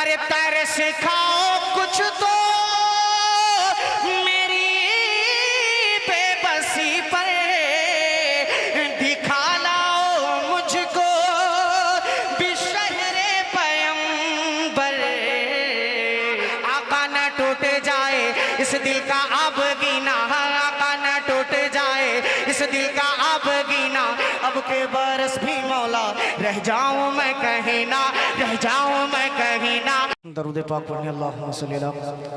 अरे पैर सिखाओ कुछ तो मेरी बेबसी पर दिखा लाओ मुझको बिशहरे पैगंबर। आका न टूट जाए इस दिल का अब गीना, आका न टूट जाए इस दिल का अब गीना। अब के बरस भी मौला रह जाऊं मैं कहीं ना, रह जाऊं मैं कहीं ना। दरूद पाक पढ़ने अल्लाहुम्मा सल्ली अला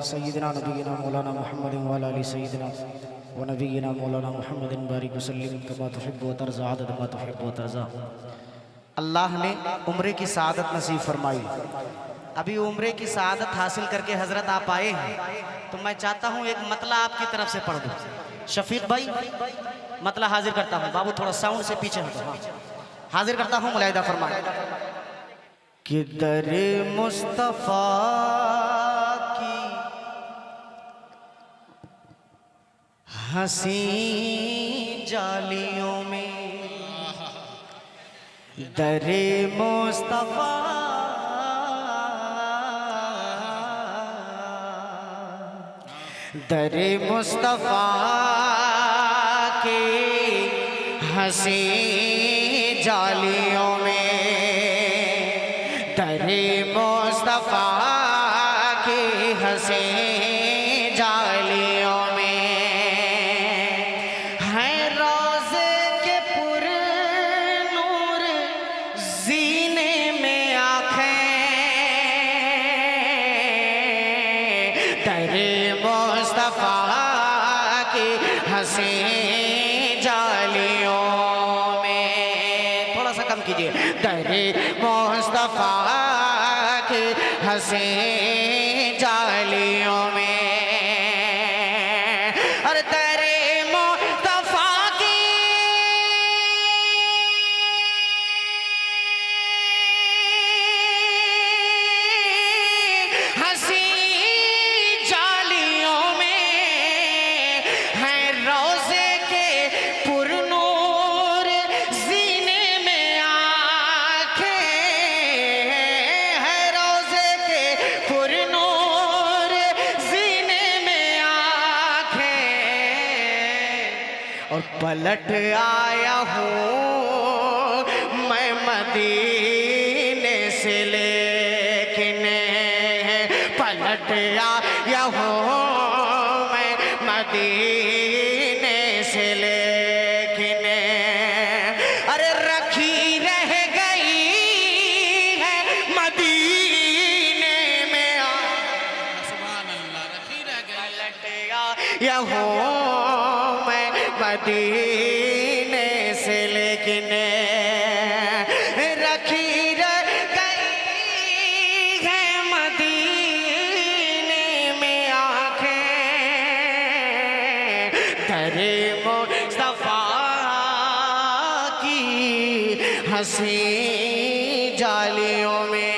सय्यिदिना नबीना मौलाना मुहम्मदिन व अला आलि सय्यिदिना व नबीना मौलाना मुहम्मदिन बारिक वसल्लिम कमा तुहिब्बु व तर्ज़ा अदद मा तुहिब्बु व तर्ज़ा। अल्लाह ने उम्रे की सआदत नसीब फरमाई। अभी उम्रे की सआदत हासिल करके हजरत आप आए हैं, तो मैं चाहता हूँ एक मतला आपकी तरफ से पढ़ दूँ। शफीक भाई मतला हाजिर करता हूँ। बाबू थोड़ा साउंड से पीछे हटो। हाँ हाजिर करता हूँ, मुलाहिदा फरमाए कि दरे मुस्तफा की हंसी जालियों में, दरे मुस्तफा दरे मुस्तफा के हंसी जालियों में, दरे मुस्तफा की हंसी जालियों में है रोज़े के पुर नूर जीने में आँखें, दरे मुस्तफा की हंसी जालियों में। थोड़ा सा कम कीजिए। दरे मुस्तफा की हंसी जालियों में, और दरे मुस्तफा की हंसी जालियों में है रोज़े के पुरनूर जीने में आँखें, है रोज़े के पुरनूर जीने में आँखें। और पलट आया हूँ मैं मदीने से, लेकिन पलट आया हूँ मैं मदीने से, लेकिन अरे रखी रह गई है मदीने में। सुभान अल्लाह, रखी रह गई। पलट आया हूँ मैं मदीने से, लेकिन रखी रह गई है मदीने में आँखें, दरे मुस्तफा की हंसी जालियों में।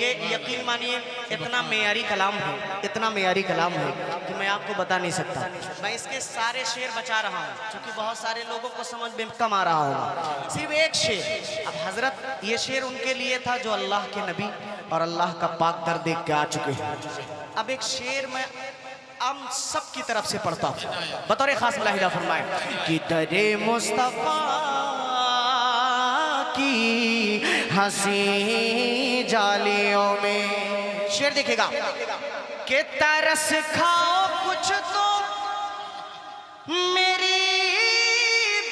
ये यकीन मानिए इतना मेयारी कलाम है, इतना मेयारी कलाम है कि मैं आपको बता नहीं सकता। मैं इसके सारे शेर बचा रहा हूँ क्योंकि बहुत सारे लोगों को समझ में कम आ रहा होगा। सिर्फ एक शेर। अब हजरत ये शेर उनके लिए था जो अल्लाह के नबी और अल्लाह का पाक दर देख के आ चुके हैं। अब एक शेर मैं हम सब की तरफ से पढ़ता हूँ, बतौर खास मुलाहिदा फरमाए कि दरे मुस्तफा की हंसी जालियों में। शेर देखेगा कि तरस खाओ कुछ तो मेरी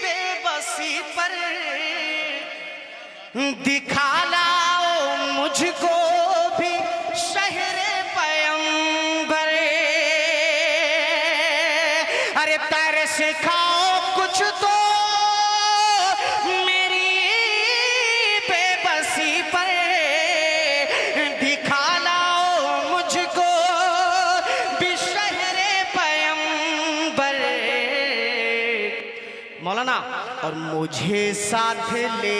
बेबसी पर दिखा लाओ मुझको भी शहरे पैगंबर। अरे तरस खाओ कुछ तो मेरी बेबसी पर दिखा लाओ मुझको बिशहरे पैगंबर। मौलाना और मुझे साथ ले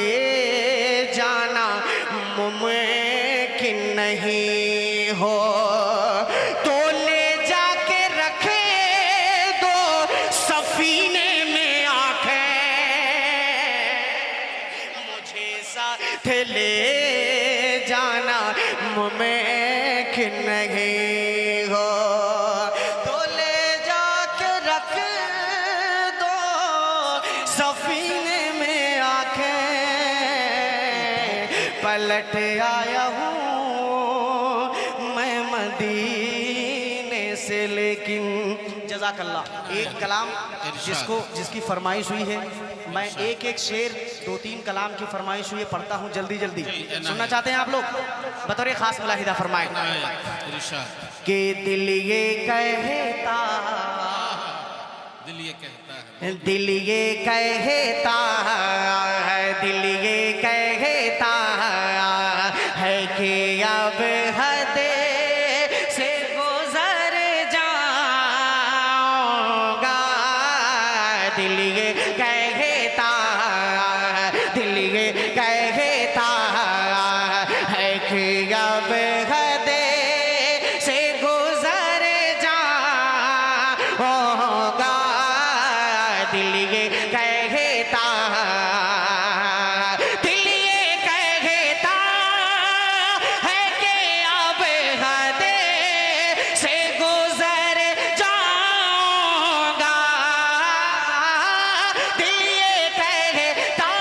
जाना मुमकिन नहीं हो तो ले जाके रखे दो सफीने में आंखें। मुझे साथ ले जाना मुमकिन नहीं हो तो ले जाके रख दो सफीने में आके पलट आया हूँ मैं मदीने से। लेकिन जज़ाकल्लाह एक कलाम जिसकी फरमाइश हुई है, मैं एक एक शेर 2-3 कलाम की फरमाइश हुई है पढ़ता हूँ जल्दी जल्दी। सुनना चाहते हैं आप लोग? बतौर खास मुलाहिदा फरमाएं कि दिल ये कहता है, दिल ये कहता है, दिल ये कहता है कि अब हद से गुजर जाऊंगा। दिल ये कहता है कि अब हद से गुजर जाऊंगा। दिल ये कहता है कि अब हद से गुजर जाऊंगा। दिल ये कहता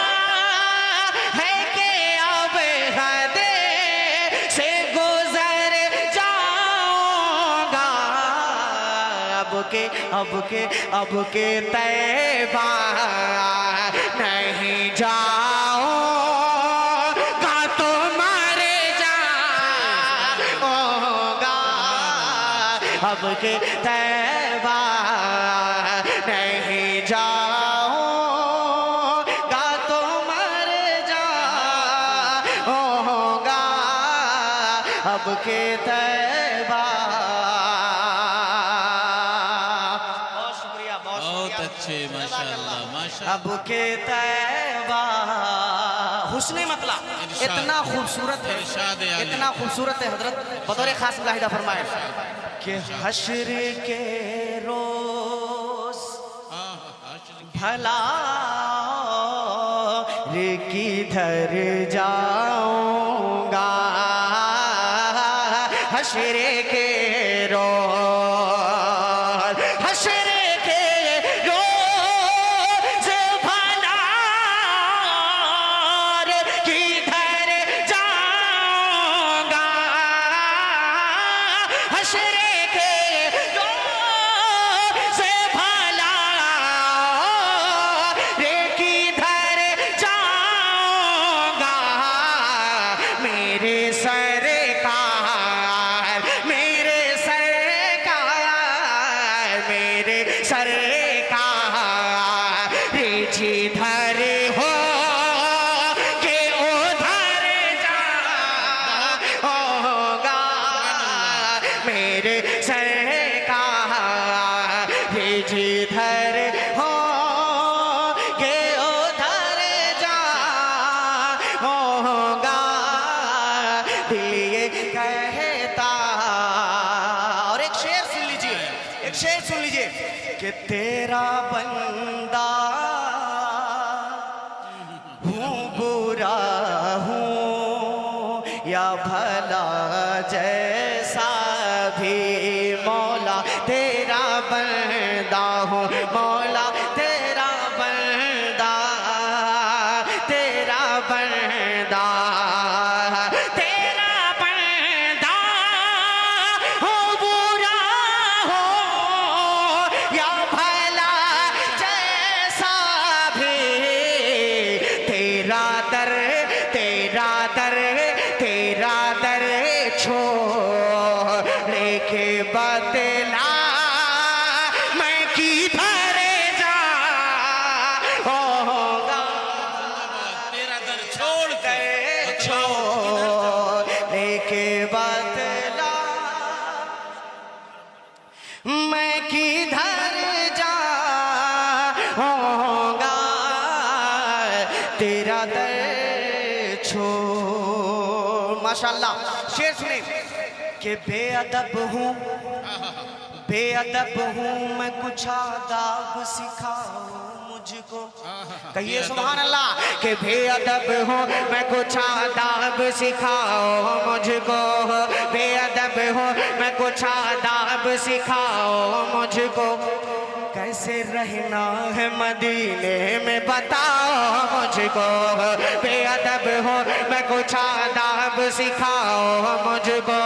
है कि अब हद से गुजर जाऊंगा। अब के तैबा नहीं जाऊंगा तो मर जाऊंगा। अब के तैबा नहीं जाऊंगा तो मर जाऊंगा। अब के तैबा। बहुत अच्छे माशाअल्लाह माशाअल्लाह। अब के तैबा हुस्ने मतला इतना खूबसूरत है, इतना खूबसूरत है हजरत बतौर खास मुलाहिदा फरमाए कि हश्र के रोज भला रे किधर जाऊंगा। हश्र के रोज, हश्र के रोज भला रे किधर जाऊंगा। हश्र के रोज भला रे किधर जाऊंगा। मेरे सरकार, मेरे सरकार, मेरे सरकार रे जिधर हो के उधर जाऊंगा। मेरे सरकार रे जिधर हो के उधर जाऊंगा। दिल ये कहता। और एक शेर सुन लीजिए, एक शेर सुन लीजिए कि तेरा बंदा हूँ, बुरा हूँ या भला जैसा भी मौला तेरा बंदा हूँ। मौला तेरा बंदा, तेरा बंदा, तेरा बंदा हो, बुरा हो या भला जैसा भी तेरा दर, तेरा दर, तेरा दर छोड़ के बदला मैं किधर जाऊंगा। तेरा दर छोड़ के छोड़ने के बदला मैं किधर जाऊंगा। तेरा दर छोड़। माशाल्लाह शेर सुने कि बेअदब हूँ, बेअदब हूँ मैं कुछ आदाब सिखाओ मुझको। कहिए सुभान अल्लाह। कि बेअदब हो मैं कुछ आदाब सिखाओ मुझको, बेअदब हो मैं कुछ आदाब सिखाओ मुझको। कैसे रहना है मदीने में बताओ मुझको, बेअदब हो मैं कुछ आदाब सिखाओ मुझको।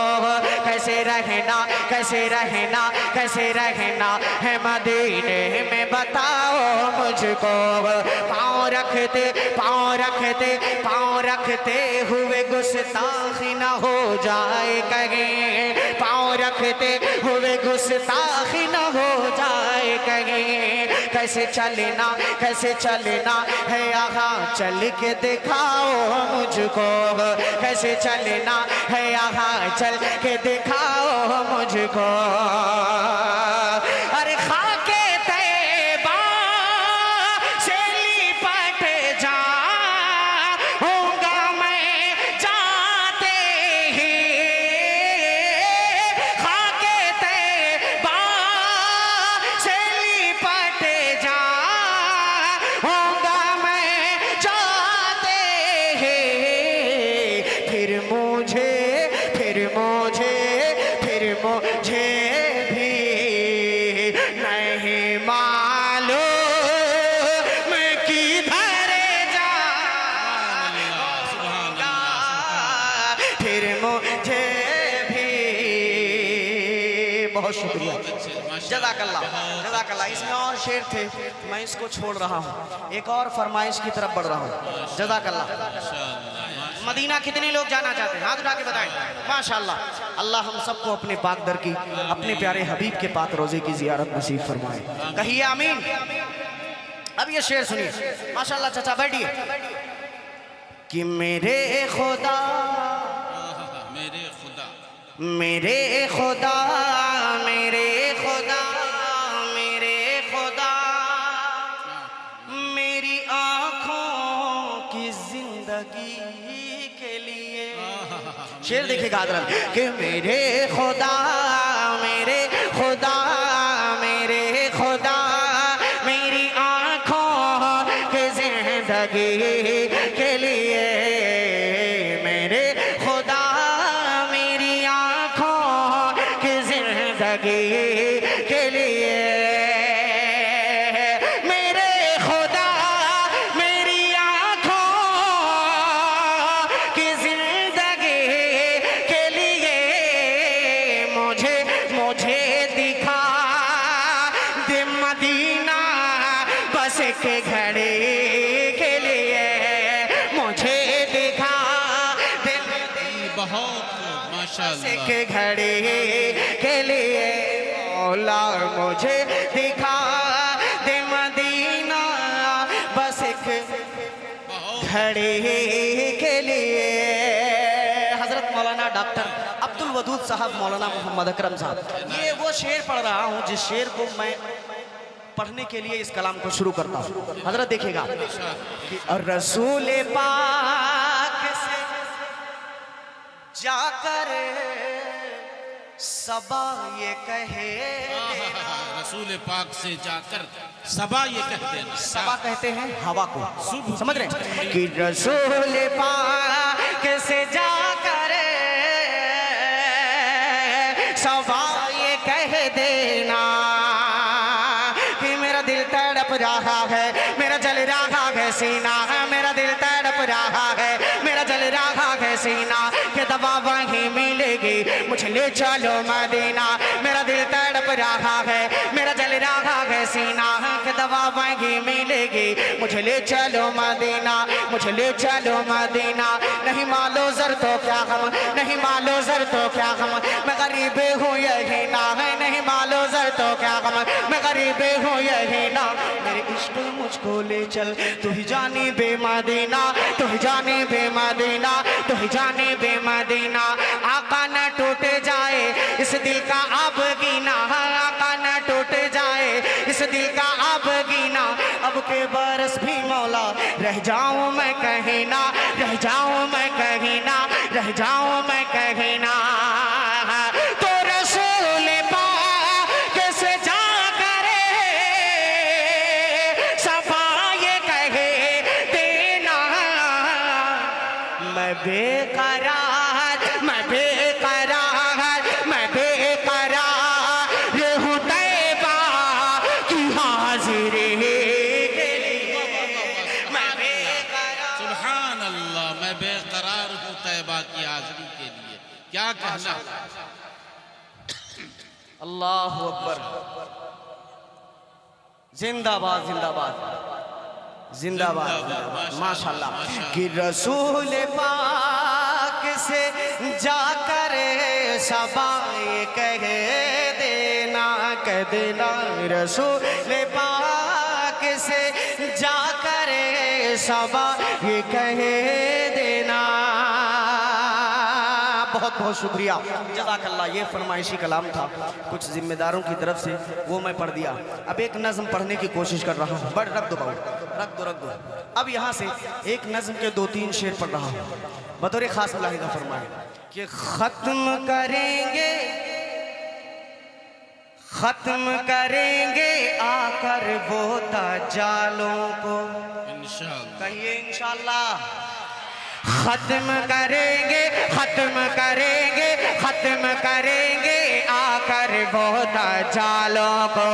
कैसे रहना, कैसे रहना, कैसे रहना है मदीने में बताओ मुझको। पाँव रखते, पाँव रखते, पाँव रखते हुए गुस्ताखी न हो जाए कहीं, पाँव रखते हुए गुस्ताखी न हो जाए कहीं। कैसे चलना, कैसे चलना है यहाँ चल के दिखाओ मुझको, कैसे चलना है यहाँ चल के दिखाओ मुझको। अरे खाके तैबा से लिपट जाऊंगा मैं जाते ही, खाके तैबा से लिपट जाऊंगा मैं जाते ही। फिर मुझे, फिर मुझे, फिर मुझे भी नहीं मालूम मैं किधर जाऊंगा, फिर मुझे भी। बहुत शुक्रिया, जज़ाकल्लाह जज़ाकल्लाह। इसमें और शेर थे, मैं इसको छोड़ रहा हूँ, एक और फरमाइश की तरफ बढ़ रहा हूँ। जज़ाकल्लाह। मदीना कितने लोग जाना चाहते हैं? हाथ उठा के बताएं। माशाअल्लाह। अल्लाह हम सबको अपने पाक दर की, अपने प्यारे हबीब के पाक रोजे की जियारत नसीब फरमाए। कहिए आमीन। अब ये शेर सुनिए। माशाअल्लाह चाचा बैठिए। कि मेरे खुदा, मेरे खुदा, मेरे खुदा, मेरे खुदा, मेरे खुदा, मेरी आंखों की जिंदगी के लिए। शेर देखिएगा आदरन। कि मेरे खुदा, मेरे खुदा, मेरे खुदा, मेरी आंखों की जिंदगी के लिए। मेरे खुदा, मेरी आंखों की जिंदगी के लिए। मेरे खुदा, मेरी आंखों की जिंदगी के लिए। मुझे, मुझे दिखा दे मदीना बस के घड़ी के लिए। मुझे दिखा दे बहुत माशाअल्लाह के घड़ी के लिए। मौला मुझे दिखा दे मदीना बस एक घड़ी के लिए। हजरत मौलाना डॉक्टर अब्दुल वदूद साहब, मौलाना मोहम्मद अकरम साहब, ये वो शेर पढ़ रहा हूँ जिस शेर को मैं पढ़ने के लिए इस कलाम को शुरू करता हूँ। हजरत देखिएगा। और रसूल पाक से जाकर सबा ये कहे, रसूल पाक से जाकर सबा ये कहते हैं। सबा कहते हैं हवा को, समझ रहे हैं? कि रसूल पाक से जाकर सबा ये कह देना कि मेरा दिल तड़प रहा है, मेरा जल रहा है सीना, मेरा दिल तड़प रहा है, मेरा जल रहा है सीना। कि दवा वहीं मिलेगी, मुझे ले चलो मदीना। मेरा दिल तड़प रहा है, मेरा जल रहा है सीना। कि दवा वहीं मिलेगी, मुझे ले चलो मदीना, मुझे ले चलो मदीना। नहीं मालो जर तो क्या हम, नहीं मालो जर तो क्या हम, मैं गरीब हूँ यही ना है। नहीं मालो जर तो क्या हम, मैं गरीब हूँ यही ना। मेरे इश्क मुझको ले चल, तू ही जाने बे मदीना, तू ही जाने बे मदीना, तू ही जाने बे मदीना। आका न टूट जाए इस दिल का अब गिना, आका न टूट जाए इस दिल का अब गिना। अब के बरस भी मौला रह जाऊं मैं कहीं ना, रह जाऊं मैं कहीं ना, रह जाऊं मैं कहीं ना। तो रसूल पाक से जाकर सफा क्या कहना। अल्लाह अकबर, जिंदाबाद जिंदाबाद जिंदाबाद, माशाल्लाह। कि रसूल पाक से जाकर सबा ये कह देना, कह देना रसूल पाक से जाकर सबा ये कह देना। बहुत बहुत शुक्रिया, जज़ाकल्लाह। ये फरमाइशी कलाम था कुछ जिम्मेदारों की तरफ से, वो मैं पढ़ दिया। अब एक नज़म पढ़ने की कोशिश कर रहा हूँ। बड़ रख दो बाबू, रख दो रख दो। अब यहाँ से एक नज़म के 2-3 शेर पढ़ रहा हूँ, बतौर खास मुलाहिदा फरमाए कि ख़त्म करेंगे, ख़त्म करेंगे आकर वो दज्जालों को। इंशाअल्लाह, कहिए इंशाअल्लाह। खत्म करेंगे, खत्म करेंगे, खत्म करेंगे आकर वो दज्जालों को।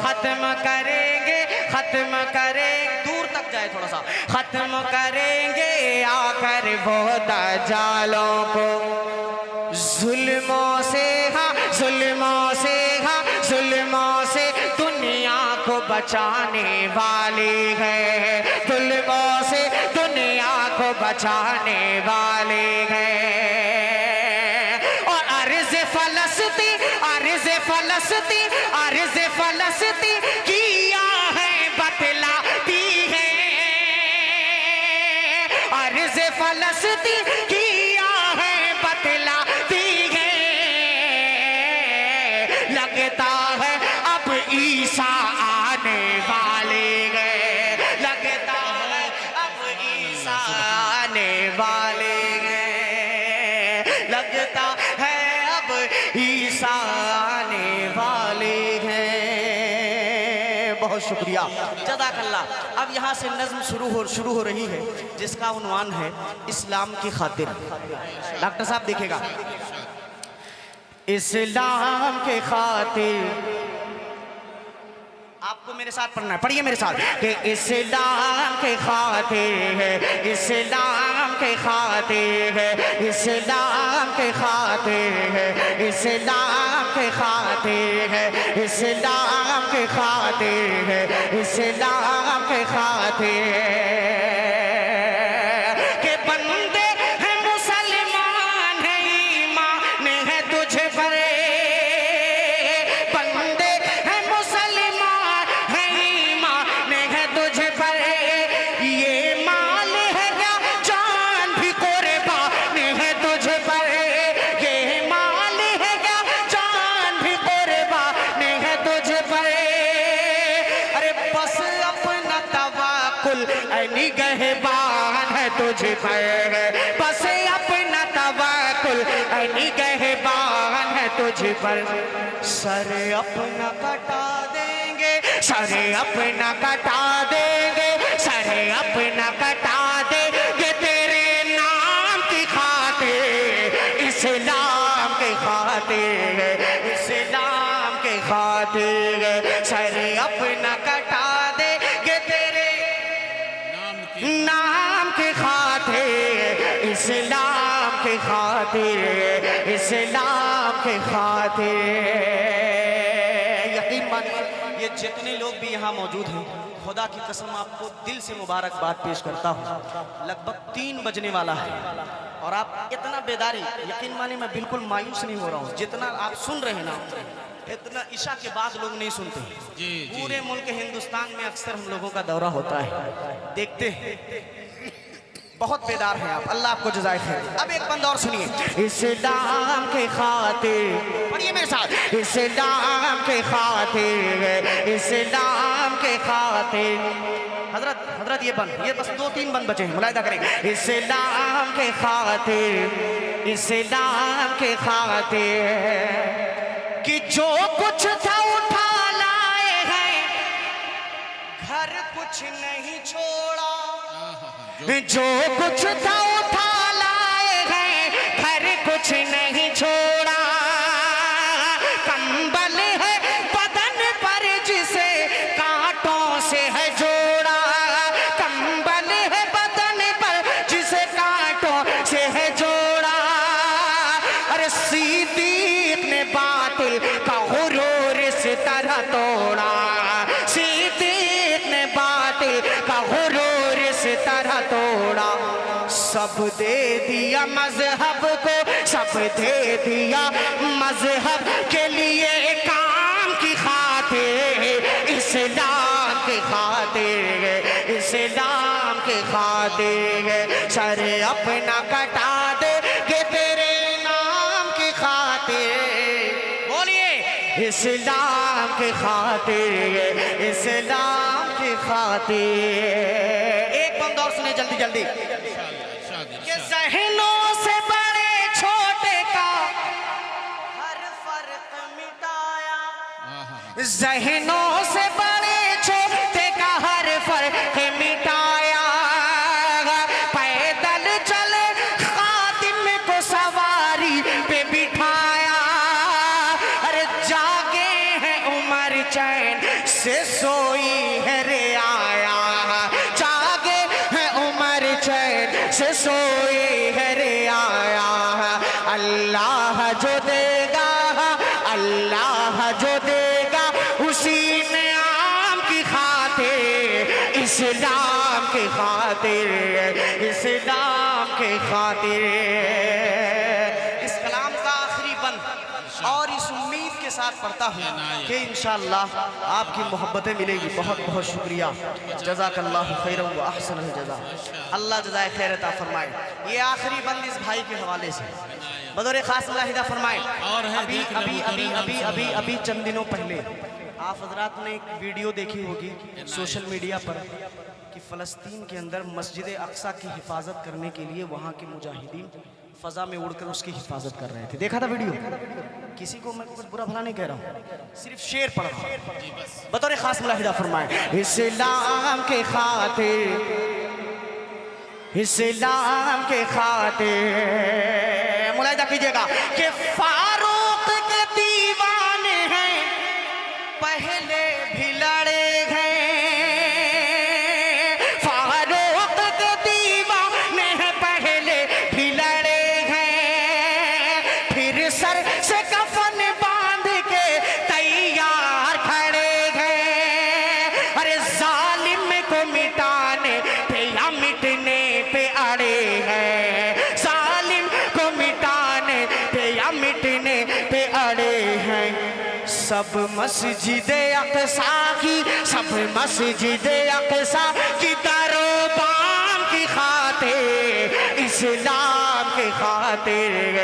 खत्म करेंगे, खत्म करेंगे, दूर तक जाए थोड़ा सा। खत्म करेंगे आकर वो दज्जालों को। जुल्मों से, हाँ जुल्मों से, हाँ जुल्मों से दुनिया को बचाने वाली है। जुल्मों से दुनिया को बचाने वाले हैं। और अर्ज़ फलस्ती, अर्ज़ फलस्ती, अर्ज़ फलस्ती किया है बतलाती है। अर्ज़ फलस्ती किया है बतलाती है। लगता है अब ईसा आने वाले हैं। लगता है अब ईसा आने वाले हैं। लगता है अब ईसा आने वाले हैं। बहुत शुक्रिया, जज़ाकल्लाह। अब यहाँ से नज़्म शुरू हो रही है जिसका उन्वान है इस्लाम की खातिर। डॉक्टर साहब देखिएगा, इस्लाम के खातिर, आपको मेरे साथ पढ़ना है, पढ़िए मेरे साथ कि इस्लाम के खातिर है, इस्लाम के खातिर है, इस्लाम के खातिर है, इस्लाम के खातिर है, इस्लाम के खातिर है, इस्लाम के खातिर है। के बंदे हैं मुसलमान है, ईमान है तुझ पर। बंदे हैं मुसलमान है, ईमान है तुझ पर। ये माल है क्या जान भी कुर्बान है तुझ पर। ये माल है क्या जान भी कुर्बान है तुझ पर। अरे बस अपना तवक्कुल निगहबान है तुझ पर। बस अपना तवक्कुल निगहबान है तुझ पर। सर अपना कटा देंगे, सर अपना कटा देंगे, सर अपना कटा देंगे तेरे नाम की खातिर। इस्लाम के खातिर, इस्लाम के खातिर सर अपना कटा देंगे तेरे नाम के खातिर। इस्लाम के खातिर, इस्लाम के खातिर। यकीन मानिए ये जितने लोग भी यहाँ मौजूद हैं, खुदा की कसम आपको दिल से मुबारकबाद पेश करता हूँ। लगभग 3 बजने वाला है और आप इतना बेदारी, यकीन मानिए मैं बिल्कुल मायूस नहीं हो रहा हूँ। जितना आप सुन रहे हैं ना, इतना ईशा के बाद लोग नहीं सुनते। पूरे मुल्क हिंदुस्तान में अक्सर हम लोगों का दौरा होता है, देखते हैं। बहुत बेदार हैं आप, अल्लाह आपको जज़ाए खैर। अब एक बंद और सुनिए। इस्लाम के खातिर, पढ़िए मेरे साथ। इस्लाम के खातिर, इस्लाम के खातिर। हजरत ये बंद, ये बस 2-3 बंद बचे हैं, मुलाहिदा करेंगे। इस्लाम के खातिर, इस्लाम के खातिर कि जो कुछ था उठा लाए हैं, घर कुछ नहीं छोड़ा। जो कुछ था उठा लाए हैं, घर कुछ नहीं छोड़ा। कंबल है बदन पर जिसे कांटों से है जोड़ा। कंबल है बदन पर जिसे कांटों से है जोड़ा। अरे सिद्दीक ने बातिल का गुरूर इस तरह तोड़ा, सिद्दीक ने बातिल का गुरूर इस तरह तोड़ा। सब दे दिया मजहब को, सब दे दिया मजहब के लिए काम की खातिर, इस्लाम की खातिर, इस्लाम की खातिर सर अपना कटा दे के तेरे नाम की खातिर। बोलिए इस्लाम की खातिर, इस्लाम की खातिर। एक बंद और सुने जल्दी जल्दी। कि ज़हनों से बड़े छोटे का हर फर्क मिटाया, ज़हनों से बड़े छोटे का हर फर्क मिटाया। पैदल चले खादिम को सवारी पे बिठाया। अरे जागे हैं उमर चैन से सोई है रियाया, जागे हैं उमर चैन से सोई है रियाया। अल्लाह जो देगा, अल्लाह जो देगा उसी ने आम की खातिर, इस्लाम की खातिर, इस्लाम की खातिर। इस कलाम का आखिरी बंद और इस उम्मीद के साथ पढ़ता हूँ कि इंशाअल्लाह आपकी मोहब्बतें मिलेगी। बहुत बहुत शुक्रिया। जज़ाकल्लाहु खैरन व अहसनल जज़ा। अल्लाह जज़ाए खैर अता फरमाए। ये आखिरी बंद इस भाई के हवाले से बदौर खास मुलाहिदा फरमाए। और है, अभी देख अभी लो, अभी अभी अभी अभी चंद दिनों पहले आप हजरात ने एक वीडियो देखी होगी सोशल मीडिया पर कि फ़लस्तीन के अंदर मस्जिद अक्सा की हिफाजत करने के लिए वहाँ के मुजाहिदीन फ़ज़ा में उड़कर उसकी हिफाजत कर रहे थे। देखा था वीडियो? किसी को मैं कुछ बुरा भला नहीं कह रहा हूँ, सिर्फ शेर पढ़ रहा हूँ। बतौर खास मुलाहिदा फरमाए। इस्लाम के खातिर, इस्लाम के खातिर मुलाहिदा कीजिएगा कि फारूक के दीवाने हैं, पहले भी लड़े हैं। फारूक के दीवाने हैं, पहले भी लड़े हैं। फिर सर से कफन बांध के तैयार खड़े हैं। अरे जालिम को मिटाने पे या मिटने पे अड़े हैं, जालिम को मिटाने पे या मिटने पे अड़े हैं। सब मस्जिद अक्सा की, सब मस्जिद अक्सा की दरबान की खातिर, इस्लाम की खातिर,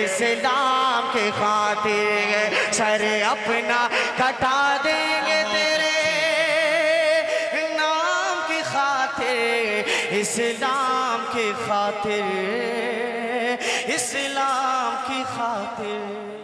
इस्लाम की खातिर सर अपना कटा देंगे तेरे नाम की खातिर, इस्लाम की खातिर, इस्लाम की खातिर।